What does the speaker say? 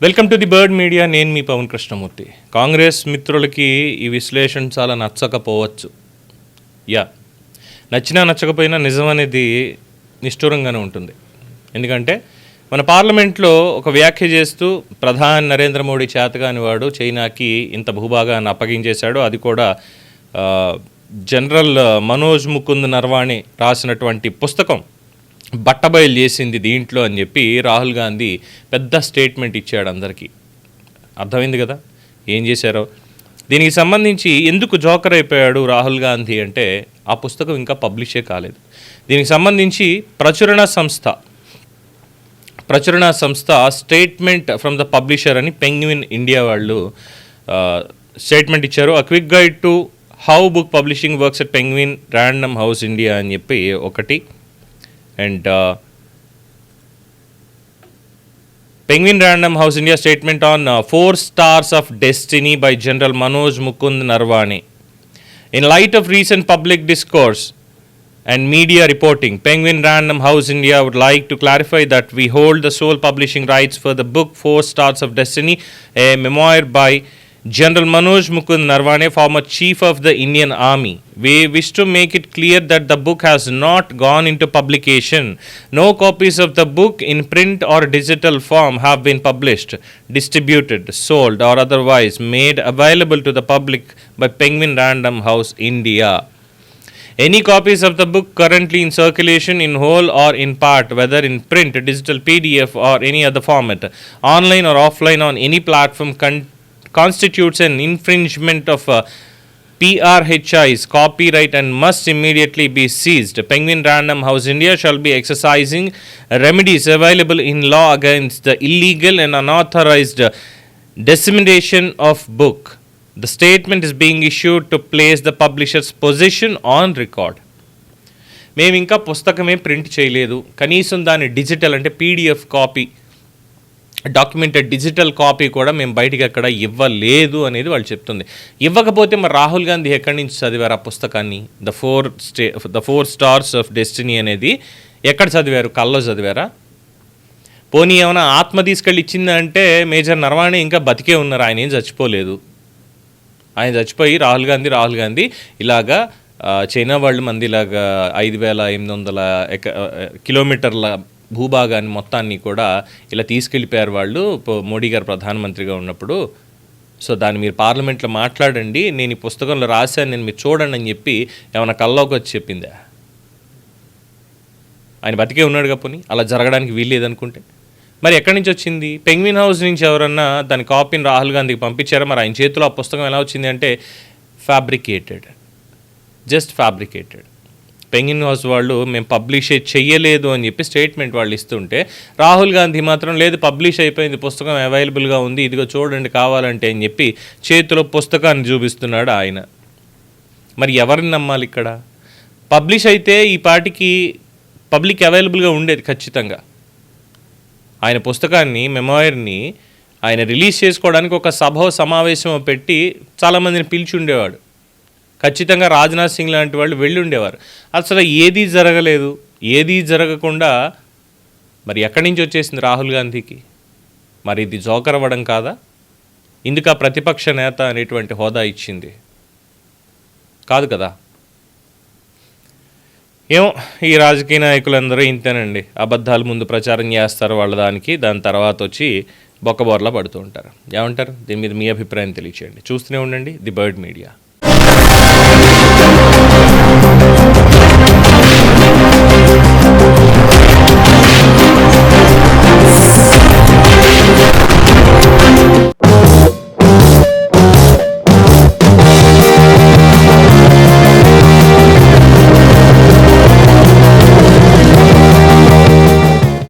Welcome to the bird media. నేను మీ పవన్ కృష్ణమూర్తి. కాంగ్రెస్ మిత్రులకి ఈ విశ్లేషణ చాలా నచ్చకపోవచ్చు. నచ్చకపోయినా నిజం అనేది నిష్ఠూరంగానే ఉంటుంది. ఎందుకంటే మన పార్లమెంట్లో ఒక వ్యాఖ్య చేస్తూ ప్రధాని నరేంద్ర మోడీ చేతగాని వాడు చైనాకి ఇంత భూభాగాన్ని అప్పగించేశాడు, అది కూడా జనరల్ మనోజ్ ముకుంద్ నర్వాణే రాసినటువంటి పుస్తకం బట్టబయలు చేసింది దీంట్లో అని చెప్పి రాహుల్ గాంధీ పెద్ద స్టేట్మెంట్ ఇచ్చాడు. అందరికీ అర్థమైంది కదా ఏం చేశారో. దీనికి సంబంధించి ఎందుకు జోకర్ అయిపోయాడు రాహుల్ గాంధీ అంటే ఆ పుస్తకం ఇంకా పబ్లిషే కాలేదు. దీనికి సంబంధించి ప్రచురణ సంస్థ స్టేట్మెంట్ ఫ్రమ్ ద పబ్లిషర్ అని పెంగ్విన్ ఇండియా వాళ్ళు స్టేట్మెంట్ ఇచ్చారు. అ quick guide to how book publishing works at penguin random house India అని చెప్పి ఒకటి. And Penguin Random House India statement on 4 Stars of Destiny by General Manoj Mukund Narwane. In light of recent public discourse and media reporting, Penguin Random House India would like to clarify that we hold the sole publishing rights for the book 4 Stars of Destiny, a memoir by General Manoj Mukund Narwane, former Chief of the Indian Army. We wish to make it clear that the book has not gone into publication. No copies of the book in print or digital form have been published, distributed, sold or otherwise made available to the public by Penguin Random House India. Any copies of the book currently in circulation in whole or in part, whether in print, digital PDF or any other format, online or offline on any platform constitutes an infringement of PRHI's copyright and must immediately be seized. Penguin Random House India shall be exercising remedies available in law against the illegal and unauthorized dissemination of book. The statement is being issued to place the publisher's position on record. మేము ఇంకా పుస్తకమే print చేయలేదు, కనీసం దాని digital అంటే PDF copy, documented digital copy కూడా మేము బయటికి ఎక్కడ ఇవ్వలేదు అనేది వాళ్ళు చెప్తుంది. ఇవ్వకపోతే మరి రాహుల్ గాంధీ ఎక్కడి నుంచి చదివారు ఆ పుస్తకాన్ని? The four stars of destiny అనేది ఎక్కడ చదివారు? కల్లో చదివారా? పోనీ ఏమైనా ఆత్మ తీసుకెళ్ళి ఇచ్చిందంటే మేజర్ నర్వాణే ఇంకా బతికే ఉన్నారు, ఆయన ఏం చచ్చిపోలేదు. ఆయన చచ్చిపోయి రాహుల్ గాంధీ ఇలాగా చైనా వాళ్ళు మంది ఇలాగా 5,800 కిలోమీటర్ల భూభాగాన్ని మొత్తాన్ని కూడా ఇలా తీసుకెళ్ళిపోయారు వాళ్ళు మోడీ గారు ప్రధానమంత్రిగా ఉన్నప్పుడు. సో దాన్ని మీరు పార్లమెంట్లో మాట్లాడండి, నేను ఈ పుస్తకంలో రాశాను, నేను మీరు చూడండి అని చెప్పి ఏమైనా కల్లోకి వచ్చి చెప్పిందా? ఆయన బతికే ఉన్నాడుగా, పోనీ అలా జరగడానికి వీల్లేదనుకుంటే మరి ఎక్కడి నుంచి వచ్చింది? పెంగ్విన్ హౌస్ నుంచి ఎవరన్నా దాని కాపీని రాహుల్ గాంధీకి పంపించారా? మరి ఆయన చేతిలో ఆ పుస్తకం ఎలా వచ్చింది అంటే జస్ట్ ఫ్యాబ్రికేటెడ్. పెంగ్విన్ హౌస్ వాళ్ళు మేము పబ్లిష్ చెయ్యలేదు అని చెప్పి స్టేట్మెంట్ వాళ్ళు ఇస్తుంటే రాహుల్ గాంధీ మాత్రం లేదు, పబ్లిష్ అయిపోయింది, పుస్తకం అవైలబుల్గా ఉంది, ఇదిగో చూడండి కావాలంటే అని చెప్పి చేతిలో పుస్తకాన్ని చూపిస్తున్నాడు ఆయన. మరి ఎవరిని నమ్మాలి ఇక్కడ? పబ్లిష్ అయితే ఈ పాటికి పబ్లిక్ అవైలబుల్గా ఉండేది ఖచ్చితంగా. ఆయన పుస్తకాన్ని, మెమోయిర్ని ఆయన రిలీజ్ చేసుకోవడానికి ఒక సమావేశం పెట్టి చాలామందిని పిలిచి ఉండేవాడు. ఖచ్చితంగా రాజ్నాథ్ సింగ్ లాంటి వాళ్ళు వెళ్ళి ఉండేవారు. అసలు ఏదీ జరగలేదు. ఏదీ జరగకుండా మరి ఎక్కడి నుంచి వచ్చేసింది రాహుల్ గాంధీకి? మరి ఇది జోకర్ అవ్వడం కాదా? ఇందుకు ఆ ప్రతిపక్ష నేత అనేటువంటి హోదా ఇచ్చింది కాదు కదా. ఏమో ఈ రాజకీయ నాయకులందరూ ఇంతేనండి, అబద్ధాలు ముందు ప్రచారం చేస్తారు వాళ్ళ దాని తర్వాత వచ్చి బొక్కబోర్లా పడుతూ ఉంటారు. ఏమంటారు? దీని మీద మీ అభిప్రాయం తెలియచేయండి. చూస్తూనే ఉండండి ది బర్డ్ మీడియా.